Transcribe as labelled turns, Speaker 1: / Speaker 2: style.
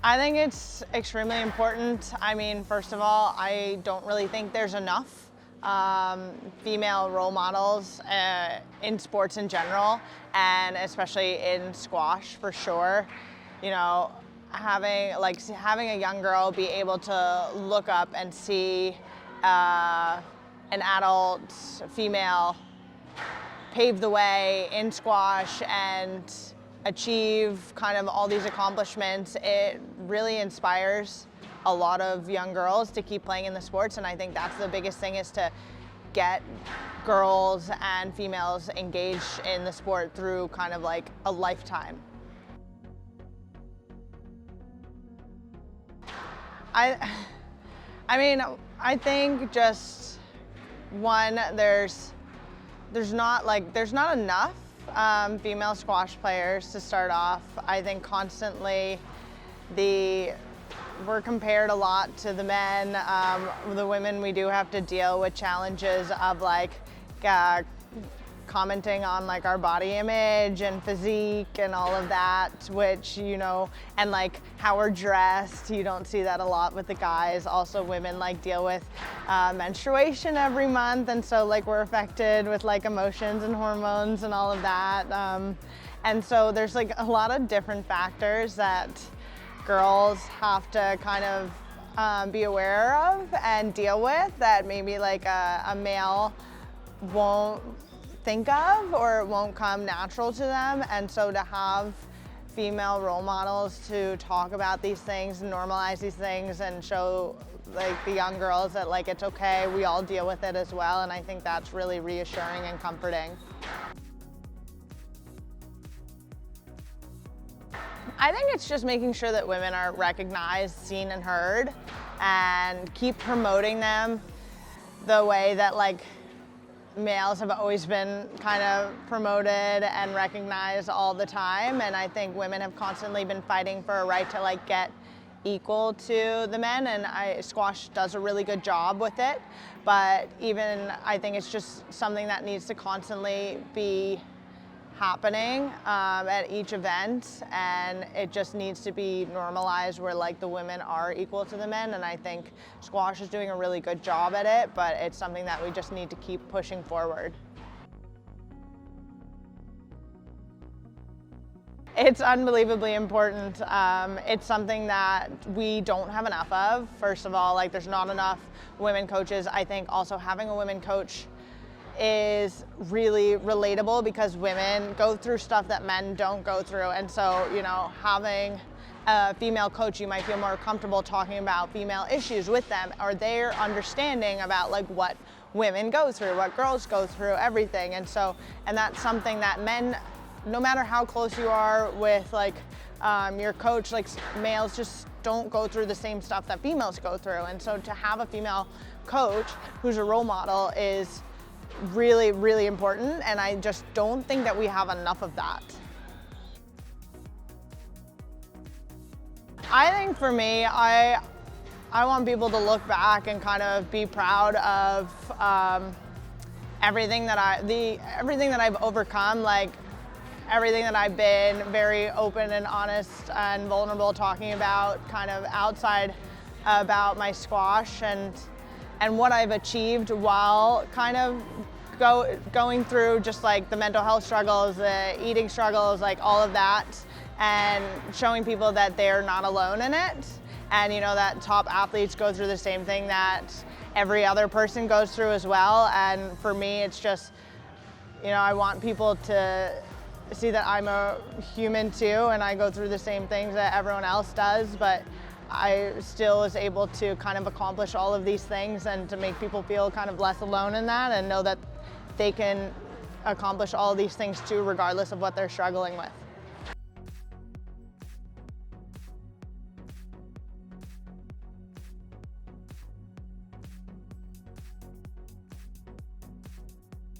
Speaker 1: I think it's extremely important. I mean, first of all, I don't really think there's enough female role models in sports in general, and especially in squash for sure. You know, having a young girl be able to look up and see an adult female pave the way in squash and achieve kind of all these accomplishments, it really inspires a lot of young girls to keep playing in the sports. And I think that's the biggest thing, is to get girls and females engaged in the sport through kind of like a lifetime. I mean, I think just one, there's not enough female squash players to start off. I think constantly we're compared a lot to the men. The women, we do have to deal with challenges of commenting on like our body image and physique and all of that, which, you know, and like how we're dressed. You don't see that a lot with the guys. Also, women like deal with menstruation every month, and so like we're affected with like emotions and hormones and all of that. And so there's like a lot of different factors that girls have to kind of be aware of and deal with that maybe like a male won't think of, or it won't come natural to them. And so to have female role models to talk about these things and normalize these things and show like the young girls that like it's okay, we all deal with it as well, and I think that's really reassuring and comforting. I think it's just making sure that women are recognized, seen, and heard, and keep promoting them the way that like males have always been kind of promoted and recognized all the time. And I think women have constantly been fighting for a right to like get equal to the men, and squash does a really good job with it. But even I think it's just something that needs to constantly be happening at each event, and it just needs to be normalized where like the women are equal to the men. And I think squash is doing a really good job at it, but it's something that we just need to keep pushing forward. It's unbelievably important. It's something that we don't have enough of. First of all, like there's not enough women coaches. I think also having a women coach is really relatable, because women go through stuff that men don't go through. And so, you know, having a female coach, you might feel more comfortable talking about female issues with them, or their understanding about like what women go through, what girls go through, everything. And so, and that's something that men, no matter how close you are with like your coach, like males just don't go through the same stuff that females go through. And so to have a female coach who's a role model is really, really important, and I just don't think that we have enough of that. I think for me, I want people to look back and kind of be proud of everything that I've overcome, like everything that I've been very open and honest and vulnerable talking about kind of outside about my squash, and what I've achieved while kind of going through just like the mental health struggles, the eating struggles, like all of that, and showing people that they're not alone in it. And you know, that top athletes go through the same thing that every other person goes through as well. And for me, it's just, you know, I want people to see that I'm a human too, and I go through the same things that everyone else does, but I still was able to kind of accomplish all of these things, and to make people feel kind of less alone in that, and know that they can accomplish all of these things too, regardless of what they're struggling with.